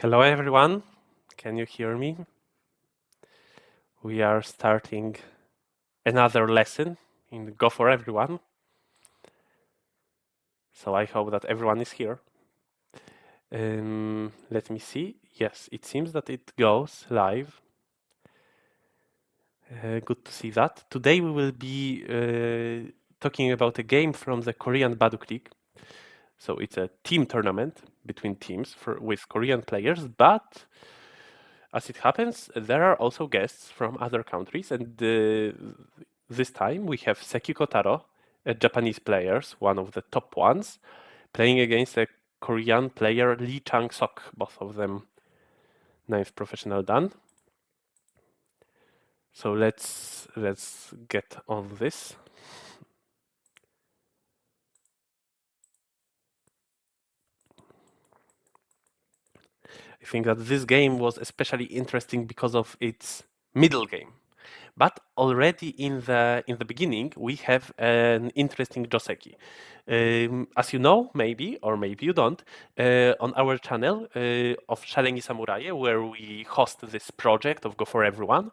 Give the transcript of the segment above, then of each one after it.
Hello everyone, can you hear me? We are starting another lesson in Go for Everyone. So I hope that everyone is here. Let me see. Yes, it seems that it goes live. Good to see that. Today we will be talking about a game from the Korean Baduk League. So it's a team tournament between teams with Korean players, but as it happens, there are also guests from other countries, and this time we have Seki Kotaro, a Japanese player, one of the top ones, playing against a Korean player, Changseok, both of them ninth professional dan. So let's get on this. I think that this game was especially interesting because of its middle game. But already in the beginning, we have an interesting Joseki. As you know, maybe, or maybe you don't, on our channel of Szaleni Samuraje, where we host this project of Go for Everyone,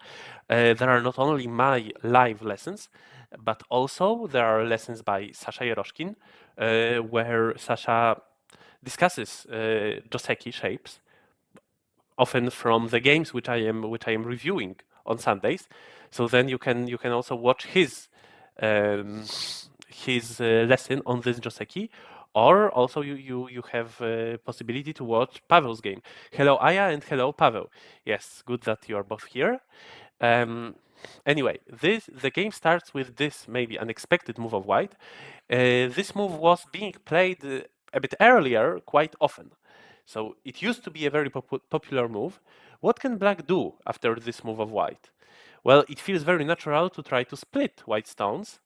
there are not only my live lessons, but also there are lessons by Sasha Yeroshkin, where Sasha discusses Joseki shapes, often from the games which I am reviewing on Sundays. So then you can also watch his lesson on this Joseki, or also you have possibility to watch Pavel's game. Hello Aya and hello Pavel. Yes, good that you are both here. Anyway, the game starts with this maybe unexpected move of white. This move was being played a bit earlier quite often. So it used to be a very popular move. What can black do after this move of white? Well, it feels very natural to try to split white stones,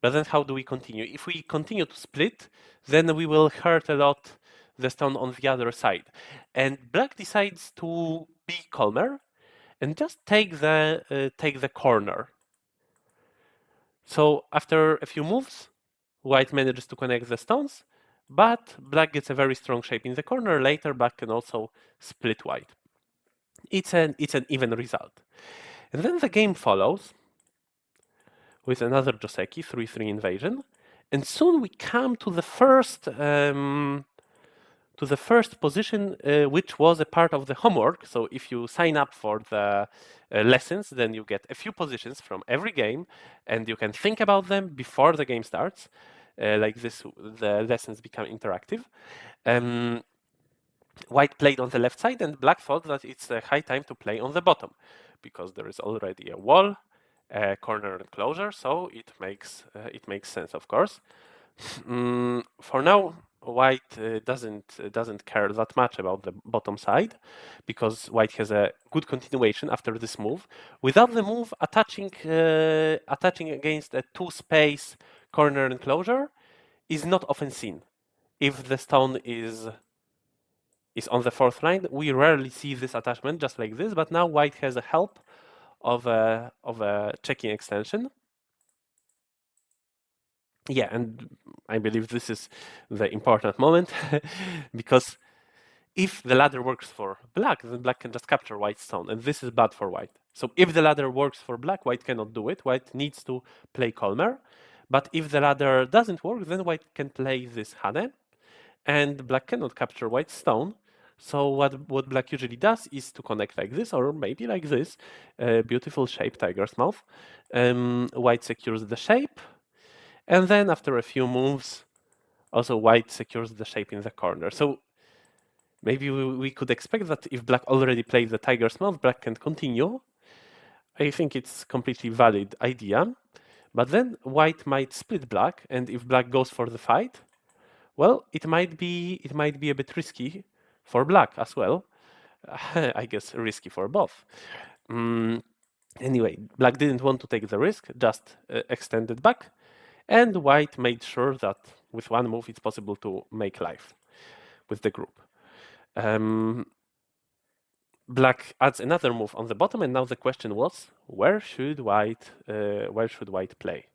but then how do we continue? If we continue to split, then we will hurt a lot the stone on the other side. And black decides to be calmer and just take the corner. So after a few moves, white manages to connect the stones, but black gets a very strong shape in the corner. Later, black can also split white. It's an even result. And then the game follows with another Joseki, 3-3 invasion. And soon we come to the first position, which was a part of the homework. So if you sign up for the lessons, then you get a few positions from every game, and you can think about them before the game starts. Like this, the lessons become interactive. White played on the left side, and black thought that it's a high time to play on the bottom, because there is already a wall, a corner enclosure, so it makes sense, of course. For now, white doesn't care that much about the bottom side, because white has a good continuation after this move. Without the move, attaching against a two-space corner enclosure is not often seen. If the stone is on the fourth line, we rarely see this attachment just like this, but now white has a help of a checking extension. Yeah, and I believe this is the important moment because if the ladder works for black, then black can just capture white stone, and this is bad for white. So if the ladder works for black, white cannot do it. White needs to play calmer. But if the ladder doesn't work, then white can play this Hane, and black cannot capture white stone. So what black usually does is to connect like this, or maybe like this, beautiful shape, tiger's mouth. White secures the shape, and then after a few moves, also white secures the shape in the corner. So maybe we could expect that if black already played the tiger's mouth, black can continue. I think it's completely valid idea. But then white might split black, and if black goes for the fight, well, it might be a bit risky for black as well. I guess risky for both. Anyway, black didn't want to take the risk, just extended back, and white made sure that with one move it's possible to make life with the group. Black adds another move on the bottom, and now the question was, where should white play?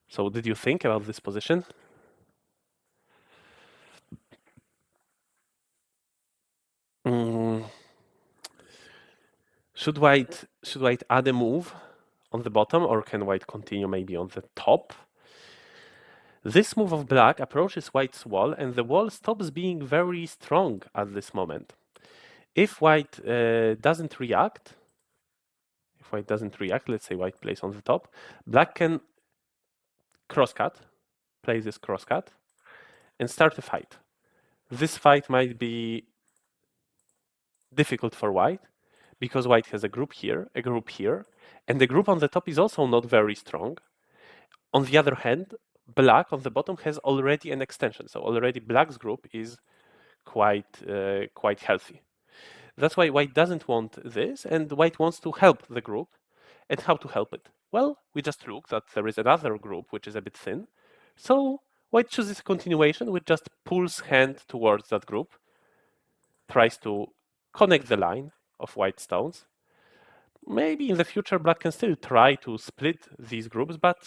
So did you think about this position? Should white add a move on the bottom, or can white continue maybe on the top? This move of black approaches white's wall, and the wall stops being very strong at this moment. If white doesn't react, let's say white plays on the top, black can crosscut, play this crosscut, and start a fight. This fight might be difficult for white, because white has a group here, and the group on the top is also not very strong. On the other hand, black on the bottom has already an extension, so already black's group is quite healthy. That's why white doesn't want this, and white wants to help the group. And how to help it? Well, we just look that there is another group which is a bit thin, so white chooses a continuation, which just pulls hand towards that group, tries to connect the line of white stones. Maybe in the future black can still try to split these groups, but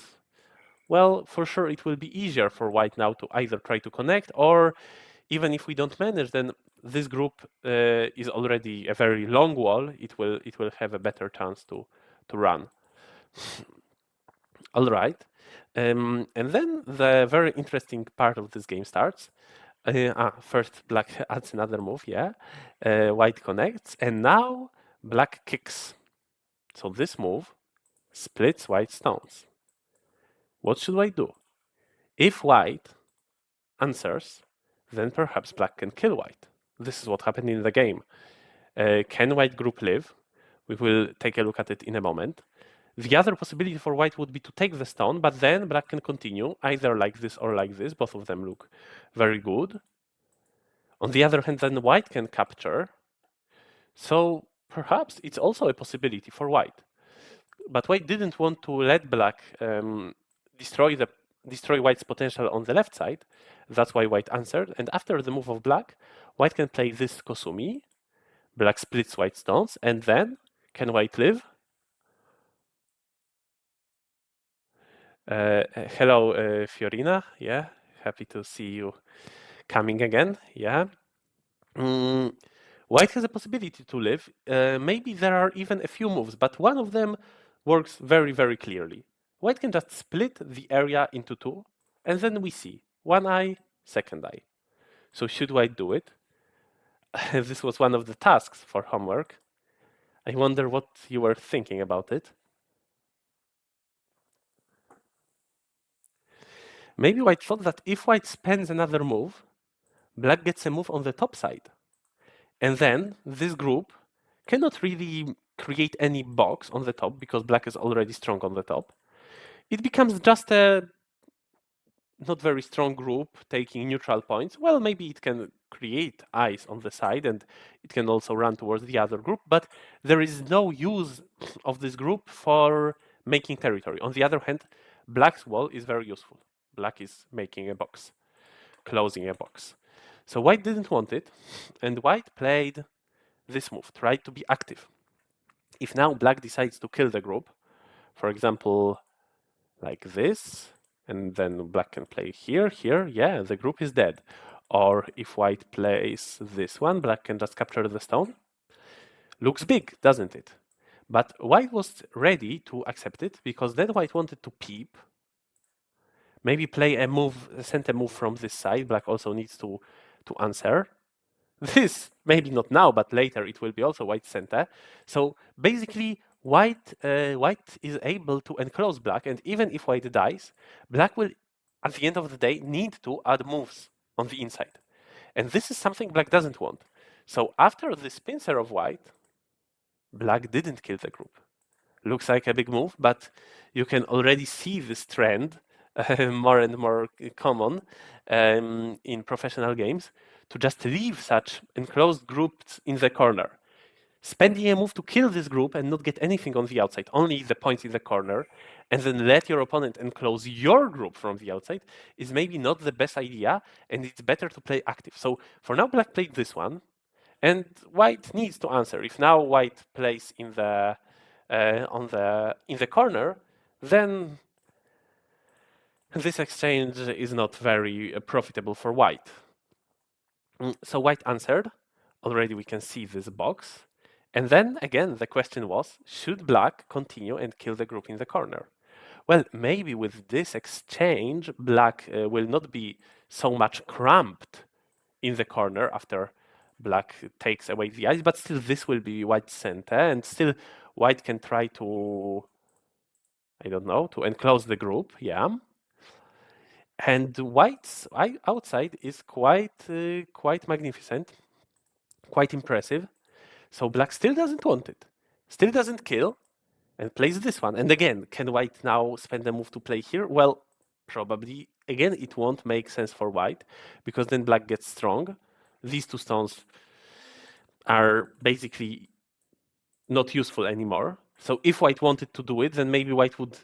well, for sure it will be easier for white now to either try to connect, or even if we don't manage, then this group is already a very long wall. It will have a better chance to run. All right, and then the very interesting part of this game starts. First black adds another move, yeah. White connects, and now black kicks. So this move splits white stones. What should white do? If white answers, then perhaps black can kill white. This is what happened in the game. Can white group live? We will take a look at it in a moment. The other possibility for white would be to take the stone, but then black can continue, either like this or like this. Both of them look very good. On the other hand, then white can capture. So perhaps it's also a possibility for white. But white didn't want to let black destroy white's potential on the left side. That's why white answered. And after the move of black, white can play this Kosumi. Black splits white stones, and then can white live? Hello, Fiorina. Yeah, happy to see you coming again. Yeah. White has a possibility to live. Maybe there are even a few moves, but one of them works very, very clearly. White can just split the area into two, and then we see one eye, second eye. So should white do it? This was one of the tasks for homework. I wonder what you were thinking about it. Maybe white thought that if white spends another move, black gets a move on the top side. And then this group cannot really create any box on the top because black is already strong on the top. It becomes just a not very strong group taking neutral points. Well, maybe it can create eyes on the side and it can also run towards the other group, but there is no use of this group for making territory. On the other hand, black's wall is very useful. Black is making a box, closing a box. So white didn't want it, and white played this move, tried to be active. If now black decides to kill the group, for example, like this, and then black can play here, yeah, the group is dead. Or if white plays this one, black can just capture the stone. Looks big, doesn't it? But white was ready to accept it because then white wanted to peep. Maybe play a move, send a move from this side. Black also needs to answer. This, maybe not now, but later it will be also white center. So basically, white is able to enclose black, and even if white dies, black will, at the end of the day, need to add moves on the inside. And this is something black doesn't want. So after this pincer of white, black didn't kill the group. Looks like a big move, but you can already see this trend more and more common in professional games, to just leave such enclosed groups in the corner. Spending a move to kill this group and not get anything on the outside, only the points in the corner, and then let your opponent enclose your group from the outside is maybe not the best idea, and it's better to play active. So for now, black played this one, and white needs to answer. If now white plays in the corner, then this exchange is not very profitable for white. So white answered. Already we can see this box. And then again, the question was, should black continue and kill the group in the corner? Well, maybe with this exchange, black will not be so much cramped in the corner after black takes away the ice, but still this will be white's center, and still white can try to, I don't know, to enclose the group, yeah. And white's outside is quite magnificent, quite impressive. So black still doesn't want it, still doesn't kill, and plays this one. And again, can white now spend a move to play here? Well, probably. Again, it won't make sense for white, because then black gets strong. These two stones are basically not useful anymore. So if white wanted to do it, then maybe white would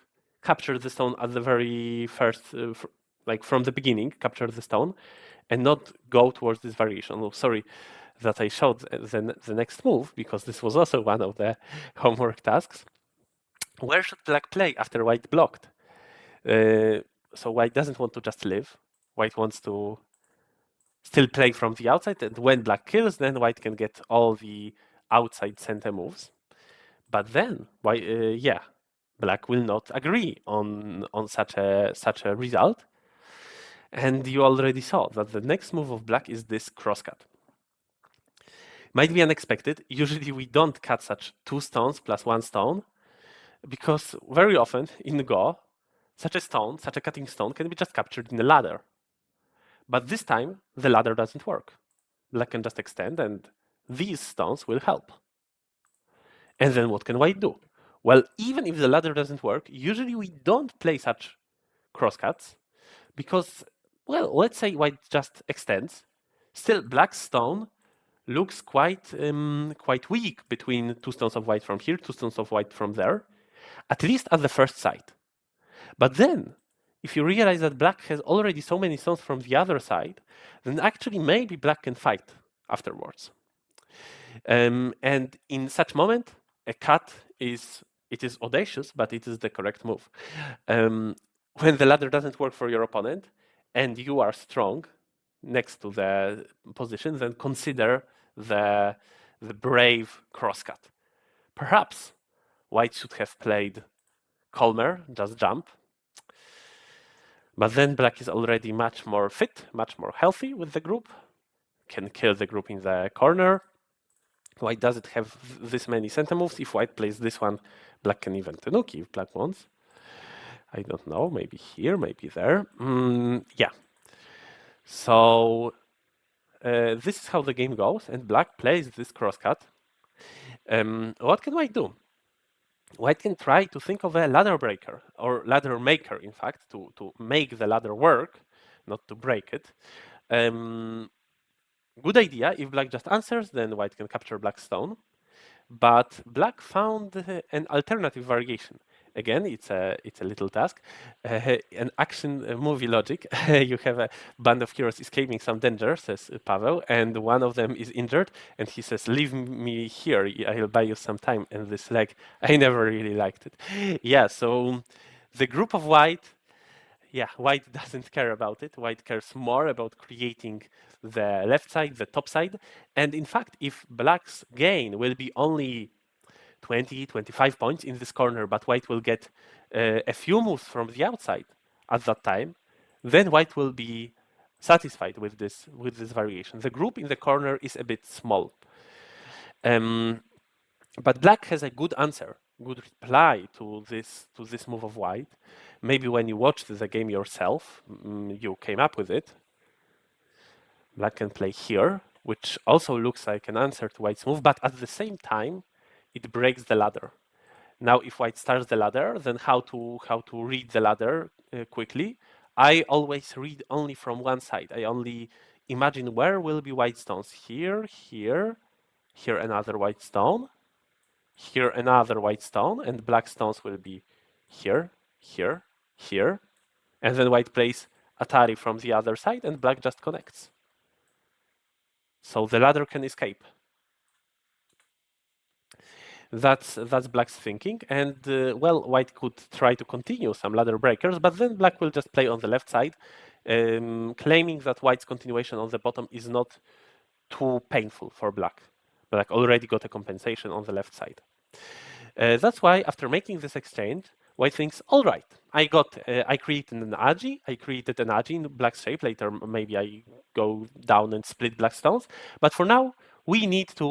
capture the stone at the very first, like from the beginning, capture the stone, and not go towards this variation. Oh, sorry that I showed the next move, because this was also one of the homework tasks. Where should black play after white blocked? So white doesn't want to just live. White wants to still play from the outside, and when black kills, then white can get all the outside center moves. But then, yeah, black will not agree on such a result. And you already saw that the next move of black is this crosscut. Might be unexpected. Usually we don't cut such 2 stones plus 1 stone, because very often in Go, such a cutting stone can be just captured in a ladder. But this time, the ladder doesn't work. Black can just extend, and these stones will help. And then what can white do? Well, even if the ladder doesn't work, usually we don't play such crosscuts, because, well, let's say white just extends. Still, black stone looks quite weak between 2 stones of white from here, 2 stones of white from there, at least at the first sight. But then, if you realize that black has already so many stones from the other side, then actually maybe black can fight afterwards. And in such moment, a cut is audacious, but it is the correct move. When the ladder doesn't work for your opponent, and you are strong next to the position, then consider the brave crosscut. Perhaps white should have played calmer, just jump. But then black is already much more fit, much more healthy with the group, can kill the group in the corner. White doesn't have this many center moves. If white plays this one, black can even tenuki if black wants. I don't know, maybe here, maybe there. Yeah. So this is how the game goes, and black plays this crosscut. What can white do? White can try to think of a ladder breaker, or ladder maker, in fact, to make the ladder work, not to break it. Good idea. If black just answers, then white can capture black stone. But black found an alternative variation. Again, it's a little task. An action movie logic. You have a band of heroes escaping some danger, says Pavel, and one of them is injured, and he says, "Leave me here, I'll buy you some time." And this leg, I never really liked it. Yeah, so the group of white, yeah, white doesn't care about it. White cares more about creating the left side, the top side. And in fact, if black's gain will be only 20, 25 points in this corner, but white will get a few moves from the outside at that time, then white will be satisfied with this variation. The group in the corner is a bit small. But black has a good answer, good reply to this move of white. Maybe when you watched the game yourself, you came up with it. Black can play here, which also looks like an answer to white's move, but at the same time, it breaks the ladder. Now, if white starts the ladder, then how to read the ladder quickly? I always read only from one side. I only imagine where will be white stones. Here, here, here another white stone, here another white stone, and black stones will be here, here, here. And then white plays Atari from the other side, and black just connects. So the ladder can escape. That's black's thinking, and well, white could try to continue some ladder breakers, but then black will just play on the left side, claiming that white's continuation on the bottom is not too painful for black. Black already got a compensation on the left side. That's why after making this exchange, White thinks, all right, I created an agi in Black's shape. Later, maybe I go down and split Black stones. But for now, we need to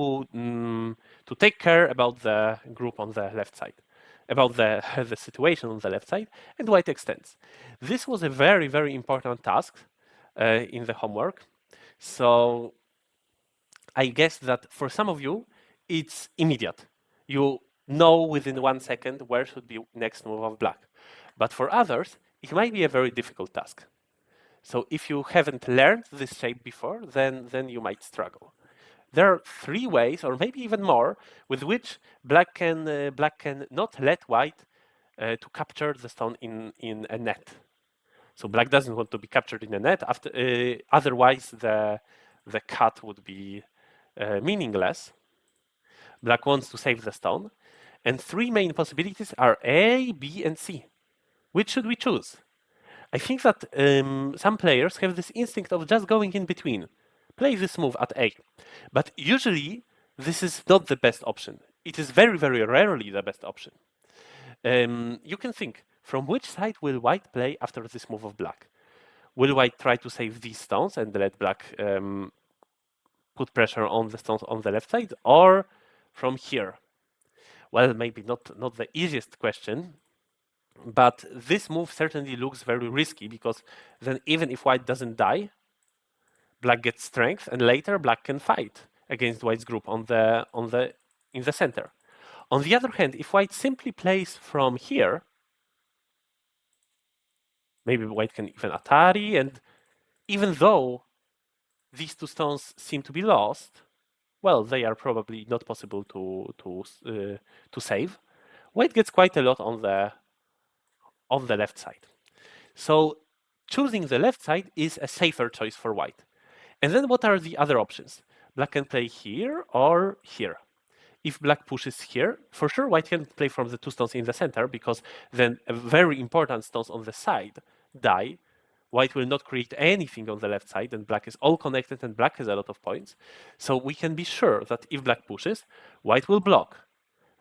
take care about the group on the left side, about the the situation on the left side, and White extends. This was a very, very important task in the homework. So I guess that for some of you, it's immediate. You know within 1 second where should be next move of Black. But for others, it might be a very difficult task. So if you haven't learned this shape before, then you might struggle. There are 3 ways, or maybe even more, with which Black can not let White to capture the stone in a net. So Black doesn't want to be captured in a net. Otherwise, the cut would be meaningless. Black wants to save the stone. And 3 main possibilities are A, B, and C. Which should we choose? I think that some players have this instinct of just going in between. Play this move at A. But usually, this is not the best option. It is very, very rarely the best option. You can think, from which side will White play after this move of Black? Will White try to save these stones and let Black put pressure on the stones on the left side, or from here? Well, maybe not the easiest question, but this move certainly looks very risky, because then even if White doesn't die, Black gets strength, and later Black can fight against White's group in the center. On the other hand, if White simply plays from here, maybe White can even Atari, and even though these 2 stones seem to be lost, well, they are probably not possible to save. White gets quite a lot on the left side. So choosing the left side is a safer choice for White. And then what are the other options? Black can play here or here. If Black pushes here, for sure White can play from the 2 stones in the center, because then very important stones on the side die. White will not create anything on the left side, and Black is all connected, and Black has a lot of points. So we can be sure that if Black pushes, White will block.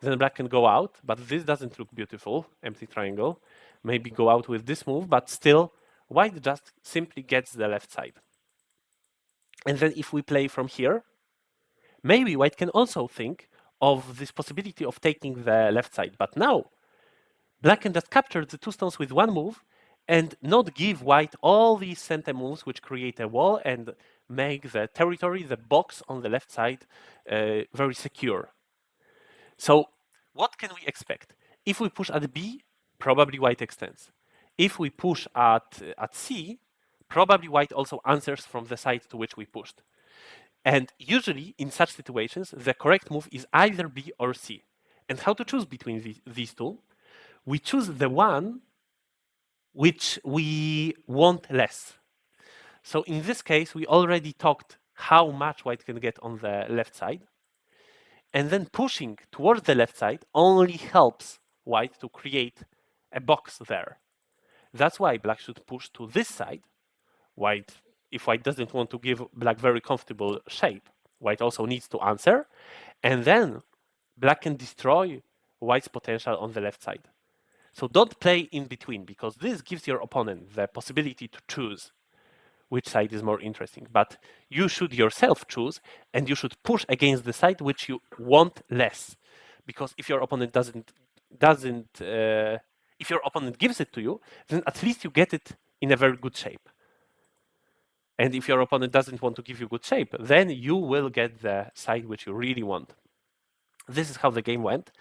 Then Black can go out, but this doesn't look beautiful, empty triangle. Maybe go out with this move, but still White just simply gets the left side. And then if we play from here, maybe White can also think of this possibility of taking the left side. But now, Black can just capture the 2 stones with 1 move and not give White all these center moves, which create a wall and make the territory, the box on the left side, very secure. So what can we expect? If we push at B, probably White extends. If we push at C, probably White also answers from the side to which we pushed. And usually, in such situations, the correct move is either B or C. And how to choose between these 2? We choose the one which we want less. So in this case, we already talked how much White can get on the left side. And then pushing towards the left side only helps White to create a box there. That's why Black should push to this side. If White doesn't want to give Black very comfortable shape, White also needs to answer. And then Black can destroy White's potential on the left side. So don't play in between, because this gives your opponent the possibility to choose which side is more interesting. But you should yourself choose, and you should push against the side which you want less. Because if your opponent if your opponent gives it to you, then at least you get it in a very good shape. And if your opponent doesn't want to give you good shape, then you will get the side which you really want. This is how the game went.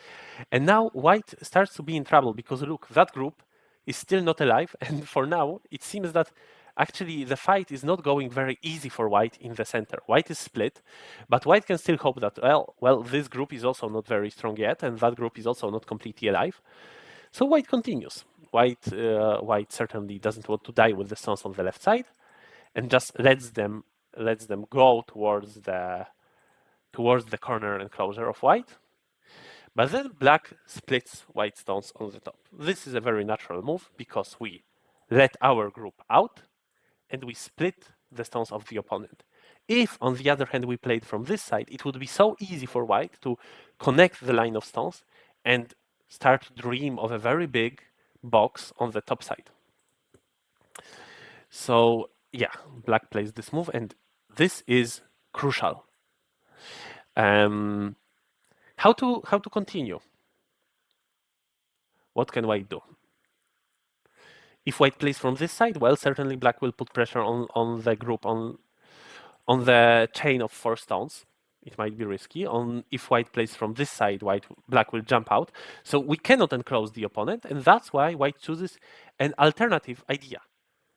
And now White starts to be in trouble, because look, that group is still not alive. And for now, it seems that actually the fight is not going very easy for White in the center. White is split, but White can still hope that, well, this group is also not very strong yet, and that group is also not completely alive. So White continues. White certainly doesn't want to die with the stones on the left side, and just lets them go towards the corner enclosure of White. But then Black splits White stones on the top. This is a very natural move, because we let our group out and we split the stones of the opponent. If, on the other hand, we played from this side, it would be so easy for white to connect the line of stones and start to dream of a very big box on the top side. So yeah, black plays this move, and this is crucial. How to continue? What can white do? If white plays from this side, well, certainly black will put pressure on the group, on the chain of 4 stones. It might be risky. If white plays from this side, black will jump out. So we cannot enclose the opponent, and that's why white chooses an alternative idea.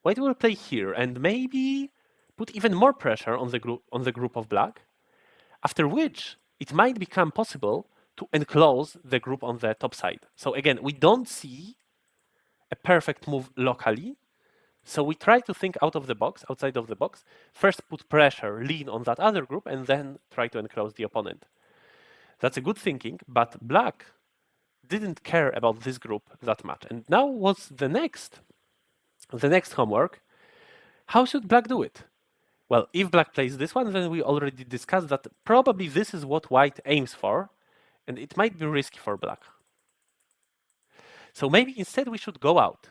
White will play here and maybe put even more pressure on the group of black, after which it might become possible to enclose the group on the top side. So again, we don't see a perfect move locally, so we try to think outside of the box. First put pressure, lean on that other group, and then try to enclose the opponent. That's a good thinking, but black didn't care about this group that much. And now what's the next homework? How should black do it? Well, if black plays this one, then we already discussed that probably this is what white aims for, and it might be risky for black. So maybe instead we should go out.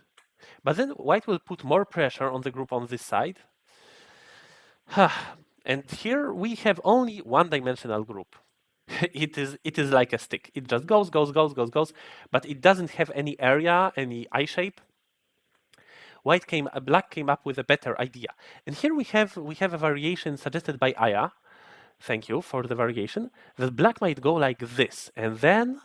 But then white will put more pressure on the group on this side. And here we have only one-dimensional group. It is like a stick. It just goes, but it doesn't have any area, any eye shape. Black came up with a better idea. And here we have a variation suggested by Aya. Thank you for the variation. That black might go like this, and then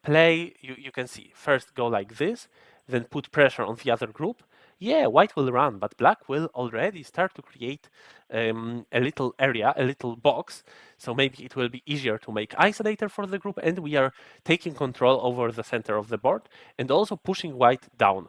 play. You can see first go like this, then put pressure on the other group. Yeah, white will run, but black will already start to create a little area, a little box. So maybe it will be easier to make isolator for the group, and we are taking control over the center of the board and also pushing white down.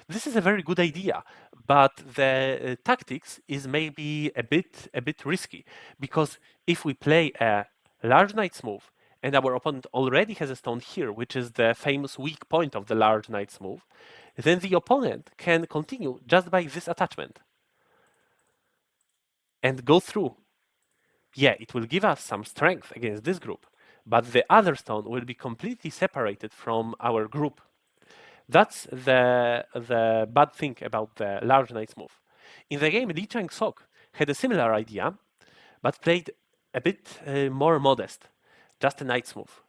This is a very good idea, but the tactics is maybe a bit risky, because if we play a large knight's move and our opponent already has a stone here, which is the famous weak point of the large knight's move, then the opponent can continue just by this attachment and go through. Yeah, it will give us some strength against this group, but the other stone will be completely separated from our group. That's the bad thing about the large knight's move. In the game, Changseok had a similar idea, but played a bit more modest, just a knight's move.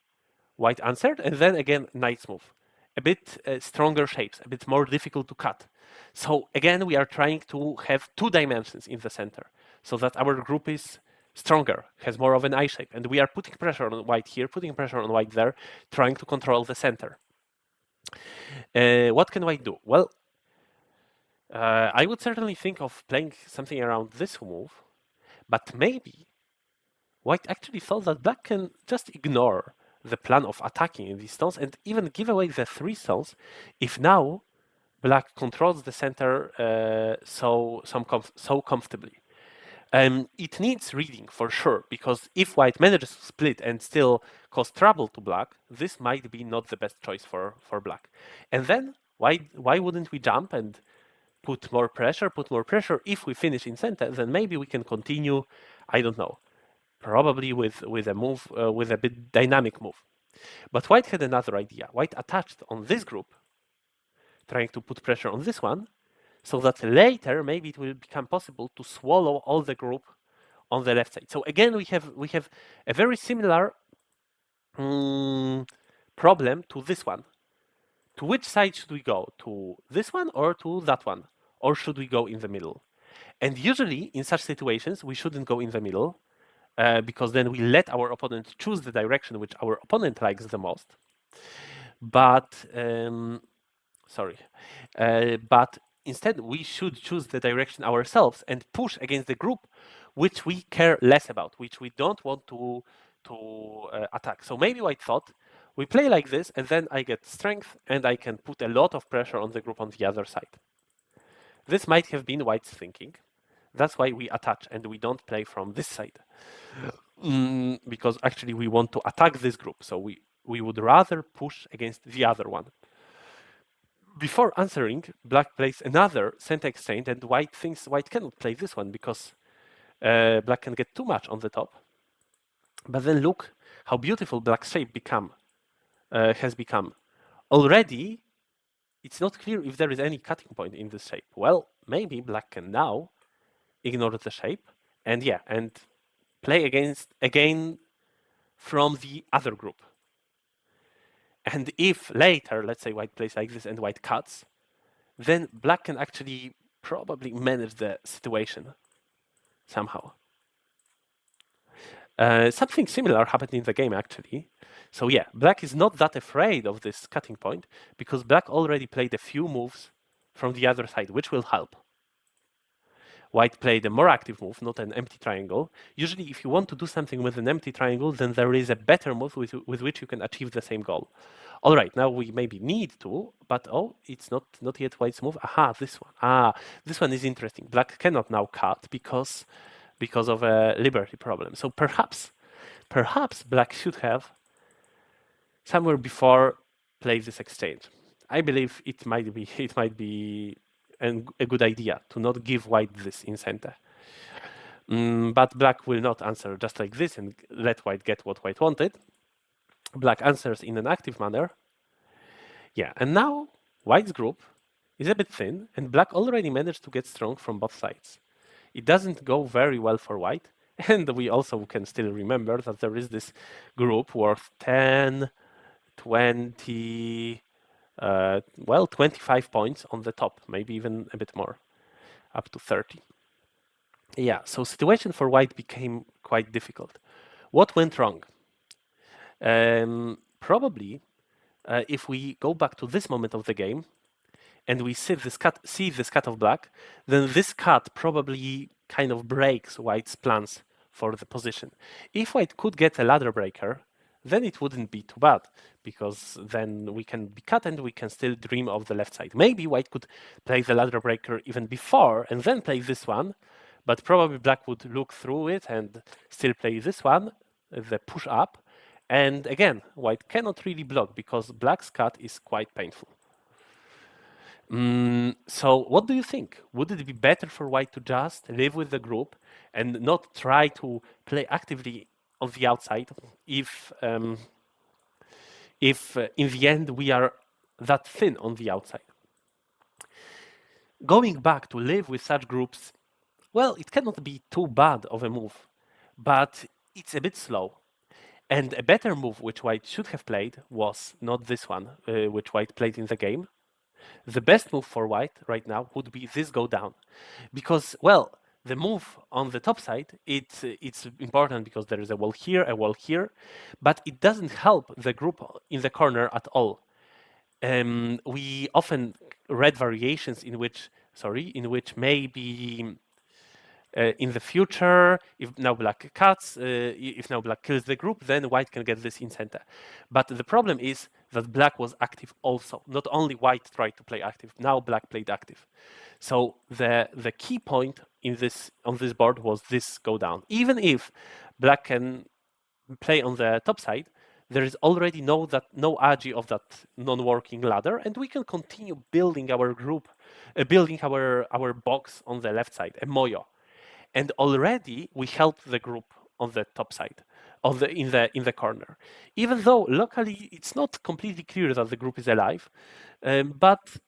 White answered, and then again knight's move. A bit stronger shapes, a bit more difficult to cut. So again, we are trying to have 2 dimensions in the center, so that our group is stronger, has more of an eye shape, and we are putting pressure on white here, putting pressure on white there, trying to control the center. What can white do? Well, I would certainly think of playing something around this move, but maybe white actually thought that black can just ignore the plan of attacking these stones and even give away the 3 stones if now black controls the center so comfortably. It needs reading for sure, because if white manages to split and still cause trouble to black, this might be not the best choice for black. And then why wouldn't we jump and put more pressure? If we finish in center, then maybe we can continue, I don't know, probably with a move, with a bit dynamic move. But white had another idea. White attached on this group, trying to put pressure on this one, so that later maybe it will become possible to swallow all the group on the left side. So again, we have a very similar problem to this one. To which side should we go? To this one or to that one? Or should we go in the middle? And usually in such situations, we shouldn't go in the middle, because then we let our opponent choose the direction which our opponent likes the most. But but instead, we should choose the direction ourselves and push against the group which we care less about, which we don't want to attack. So maybe white thought, we play like this, and then I get strength, and I can put a lot of pressure on the group on the other side. This might have been white's thinking. That's why we attach, and we don't play from this side. Because actually we want to attack this group, so we would rather push against the other one. Before answering, black plays another center exchange, and white thinks white cannot play this one because black can get too much on the top. But then look how beautiful black's shape has become. Already, it's not clear if there is any cutting point in this shape. Well, maybe black can now ignore the shape and play again from the other group. And if later, let's say white plays like this and white cuts, then black can actually probably manage the situation somehow. Something similar happened in the game actually. So yeah, black is not that afraid of this cutting point because black already played a few moves from the other side, which will help. White played a more active move, not an empty triangle. Usually if you want to do something with an empty triangle, then there is a better move with which you can achieve the same goal. All right, now we maybe need to, but oh, it's not yet white's move. Aha, this one. This one is interesting. Black cannot now cut because of a liberty problem. So perhaps black should have somewhere before play this exchange. I believe it might be a good idea to not give white this in center. But black will not answer just like this and let white get what white wanted. Black answers in an active manner. Yeah, and now white's group is a bit thin, and black already managed to get strong from both sides. It doesn't go very well for white, and we also can still remember that there is this group worth 10, 20, 25 points on the top, maybe even a bit more, up to 30. Yeah, so situation for white became quite difficult. What went wrong? Probably, if we go back to this moment of the game, and we see this cut of black, then this cut probably kind of breaks white's plans for the position. If white could get a ladder breaker, then it wouldn't be too bad, because then we can be cut and we can still dream of the left side. Maybe white could play the ladder breaker even before and then play this one, but probably black would look through it and still play this one, the push up. And again, white cannot really block because black's cut is quite painful. So what do you think? Would it be better for white to just live with the group and not try to play actively on the outside if in the end we are that thin on the outside? Going back to live with such groups, well, it cannot be too bad of a move, but it's a bit slow. And a better move which white should have played was not this one, which white played in the game. The best move for white right now would be this go down, because, well, the move on the top side, it's important because there is a wall here, but it doesn't help the group in the corner at all. We often read variations in which maybe in the future, if now black cuts, if now black kills the group, then white can get this in center. But the problem is that black was active also. Not only white tried to play active, now black played active. So the key point on this board was this go down. Even if black can play on the top side, there is already no agi of that non-working ladder, and we can continue building our group, building our box on the left side, a moyo. And already we helped the group on the top side, in the corner. Even though locally it's not completely clear that the group is alive, but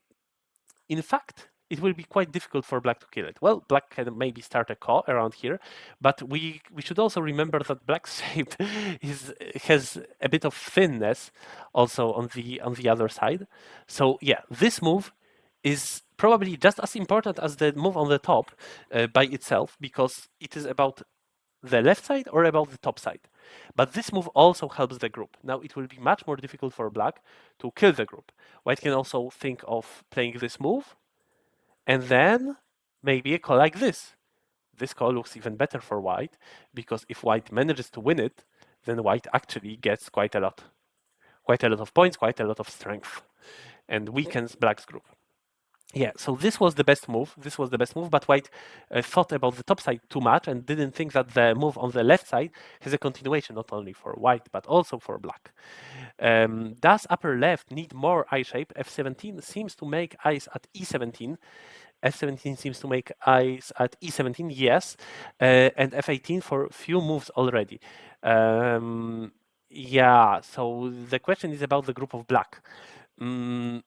in fact it will be quite difficult for black to kill it. Well, black can maybe start a call around here, but we should also remember that black's shape has a bit of thinness also on the other side. So yeah, this move is probably just as important as the move on the top by itself, because it is about the left side or about the top side. But this move also helps the group. Now it will be much more difficult for black to kill the group. White can also think of playing this move, and then maybe a call like this. This call looks even better for white, because if white manages to win it, then white actually gets quite a lot of points, quite a lot of strength, and weakens black's group. Yeah, so this was the best move. But white thought about the top side too much and didn't think that the move on the left side has a continuation, not only for white, but also for black. Does upper left need more eye shape? F17 seems to make eyes at E17. F17 seems to make eyes at E17, yes, and F18 for few moves already. Yeah, so the question is about the group of black. Mm,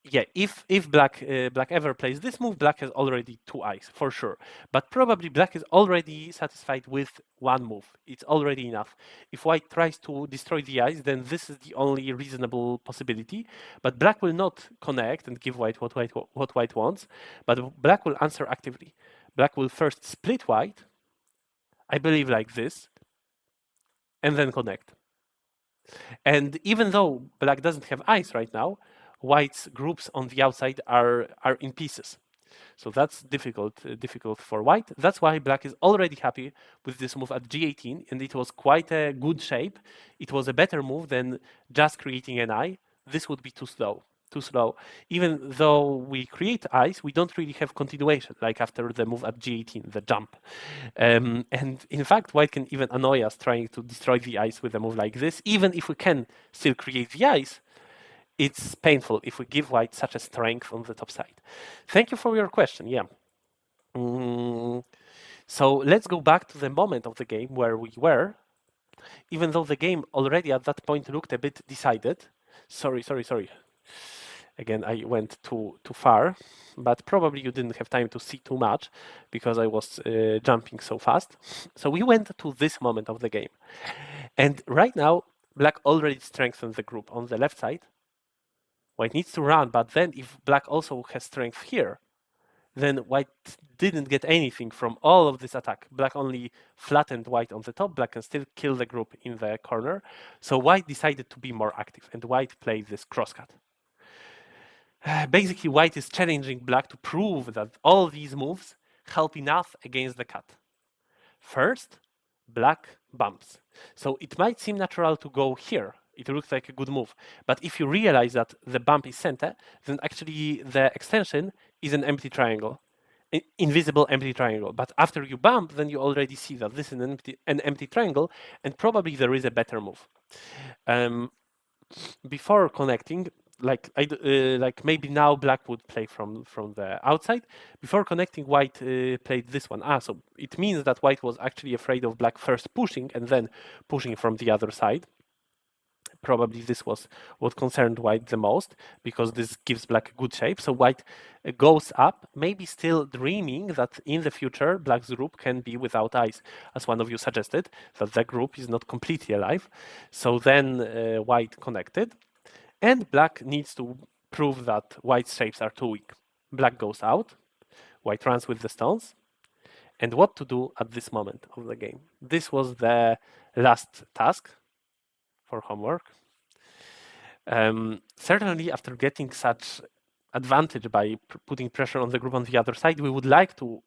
yeah, if black ever plays this move, black has already two eyes for sure. But probably black is already satisfied with one move. It's already enough. If white tries to destroy the eyes, then this is the only reasonable possibility. But black will not connect and give white what white wants. But black will answer actively. Black will first split white, I believe like this, and then connect. And even though black doesn't have eyes right now, white's groups on the outside are in pieces. So that's difficult for white. That's why black is already happy with this move at G18, and it was quite a good shape. It was a better move than just creating an eye. This would be too slow. Too slow. Even though we create eyes, we don't really have continuation, like after the move at G18, the jump. And in fact, white can even annoy us trying to destroy the eyes with a move like this. Even if we can still create the eyes, it's painful if we give white such a strength on the top side. Thank you for your question. Yeah. So let's go back to the moment of the game where we were, even though the game already at that point looked a bit decided. Sorry. Again, I went too far, but probably you didn't have time to see too much because I was jumping so fast. So we went to this moment of the game. And right now, black already strengthened the group on the left side. White needs to run, but then if black also has strength here, then white didn't get anything from all of this attack. Black only flattened white on the top. Black can still kill the group in the corner. So white decided to be more active, and white played this crosscut. Basically, white is challenging black to prove that all these moves help enough against the cut. First, black bumps. So it might seem natural to go here. It looks like a good move. But if you realize that the bump is center, then actually the extension is an empty triangle, invisible empty triangle. But after you bump, then you already see that this is an empty triangle, and probably there is a better move. Before connecting, like maybe now black would play from the outside. Before connecting, white played this one. So it means that white was actually afraid of black first pushing and then pushing from the other side. Probably this was what concerned white the most, because this gives black a good shape. So white goes up, maybe still dreaming that in the future black's group can be without eyes, as one of you suggested, that the group is not completely alive. So then white connected, and black needs to prove that white's shapes are too weak. Black goes out, white runs with the stones, and what to do at this moment of the game. This was the last task for homework. Certainly, after getting such advantage by putting pressure on the group on the other side, we would like to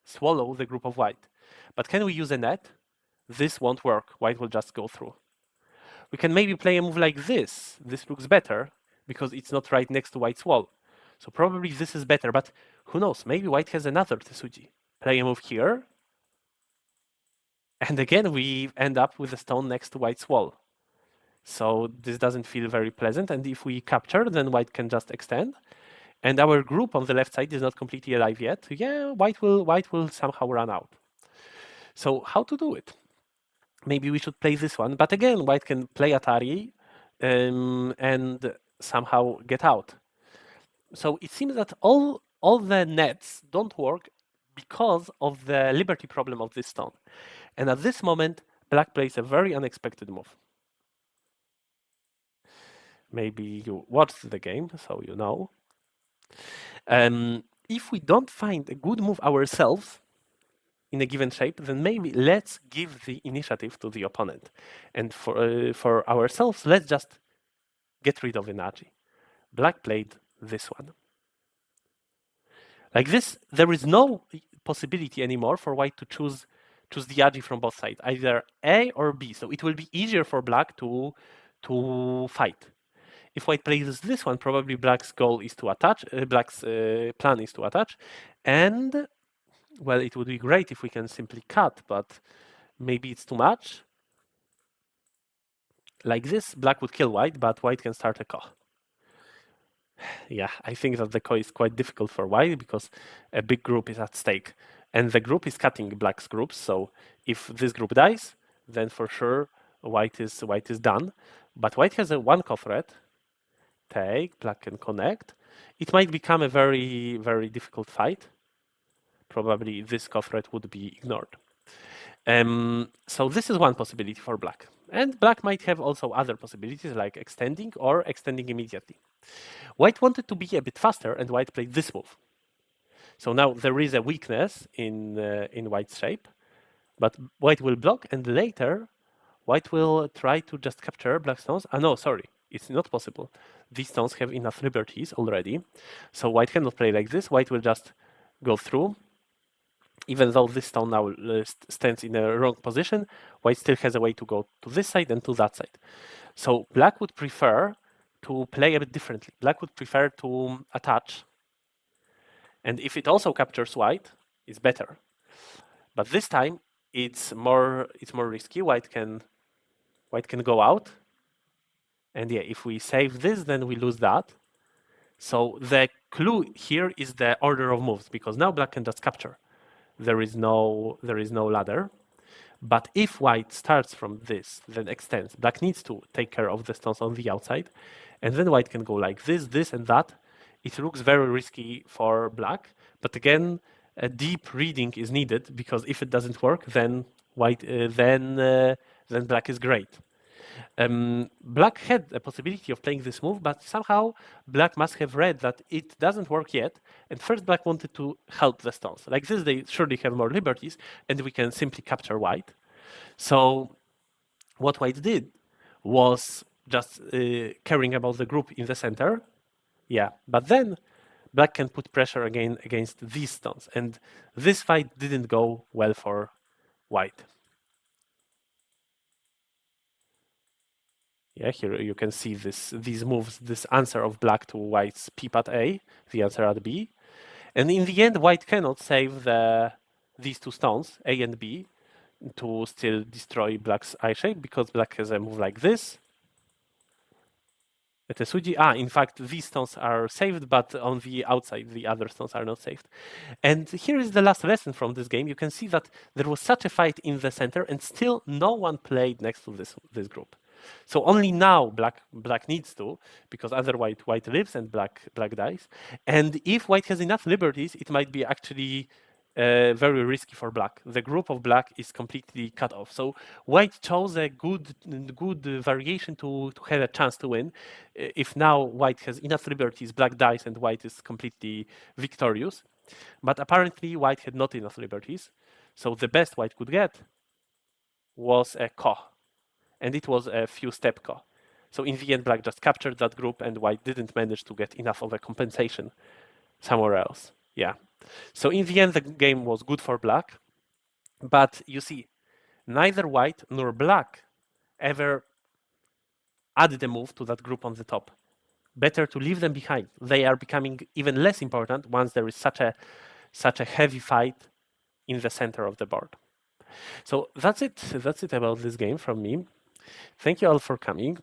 swallow the group of white. But can we use a net? This won't work. White will just go through. We can maybe play a move like this. This looks better because it's not right next to white's wall. So probably this is better, but who knows? Maybe white has another Tsuji. Play a move here. And again, we end up with a stone next to white's wall. So this doesn't feel very pleasant. And if we capture, then white can just extend. And our group on the left side is not completely alive yet. Yeah, white will somehow run out. So how to do it? Maybe we should play this one. But again, white can play Atari and somehow get out. So it seems that all the nets don't work because of the liberty problem of this stone. And at this moment, black plays a very unexpected move. Maybe you watched the game, so you know. If we don't find a good move ourselves in a given shape, then maybe let's give the initiative to the opponent. And for ourselves, let's just get rid of Inaji. Black played this one. Like this, there is no possibility anymore for white to choose the Aji from both sides, either A or B. So it will be easier for black to fight. If white plays this one, probably black's goal is to attach, black's plan is to attach, and well, it would be great if we can simply cut, but maybe it's too much. Like this, black would kill white, but white can start a Koch. Yeah, I think that the Ko is quite difficult for white because a big group is at stake. And the group is cutting black's groups. So if this group dies, then for sure white is done. But white has a one Ko threat. Take, black can connect. It might become a very, very difficult fight. Probably this Ko threat would be ignored. So this is one possibility for black. And black might have also other possibilities like extending or extending immediately. White wanted to be a bit faster and white played this move. So now there is a weakness in white's shape, but white will block and later white will try to just capture black stones. Ah, no, sorry, it's not possible. These stones have enough liberties already. So white cannot play like this. White will just go through. Even though this stone now stands in a wrong position, white still has a way to go to this side and to that side. So black would prefer to play a bit differently. Black would prefer to attach. And if it also captures white, it's better. But this time it's more risky. White can go out. And yeah, if we save this, then we lose that. So the clue here is the order of moves, because now black can just capture. There is no ladder. But if white starts from this, then extends, black needs to take care of the stones on the outside. And then white can go like this, and that. It looks very risky for black. But again, a deep reading is needed, because if it doesn't work, then then black is great. Black had a possibility of playing this move, but somehow black must have read that it doesn't work yet, and first black wanted to help the stones. Like this, they surely have more liberties, and we can simply capture white. So what white did was just caring about the group in the center. Yeah, but then black can put pressure again against these stones, and this fight didn't go well for white. Yeah, here you can see these moves, this answer of black to white's peep at A, the answer at B. And in the end, white cannot save these two stones, A and B, to still destroy black's eye shape, because black has a move like this. In fact, these stones are saved, but on the outside, the other stones are not saved. And here is the last lesson from this game. You can see that there was such a fight in the center, and still no one played next to this group. So only now black needs to, because otherwise white lives and black dies. And if white has enough liberties, it might be actually very risky for black. The group of black is completely cut off. So white chose a good variation to have a chance to win. If now white has enough liberties, black dies and white is completely victorious. But apparently white had not enough liberties. So the best white could get was a Ko. And it was a few step Ko. So in the end, black just captured that group and white didn't manage to get enough of a compensation somewhere else. Yeah. So in the end, the game was good for black. But you see, neither white nor black ever added a move to that group on the top. Better to leave them behind. They are becoming even less important once there is such a heavy fight in the center of the board. So that's it. That's it about this game from me. Thank you all for coming.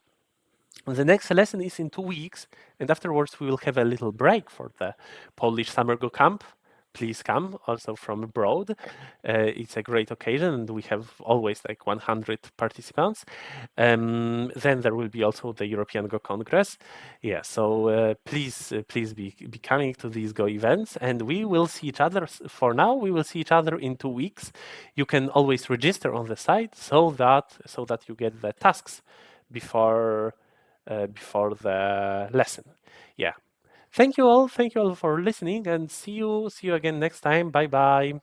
The next lesson is in 2 weeks, and afterwards we will have a little break for the Polish Summer Go Camp. Please come, also from abroad. It's a great occasion, and we have always like 100 participants. Then there will be also the European Go Congress. Yeah, so please be coming to these Go events, and we will see each other. For now, we will see each other in 2 weeks. You can always register on the site so that you get the tasks before the lesson. Yeah. Thank you all for listening, and see you again next time. Bye bye.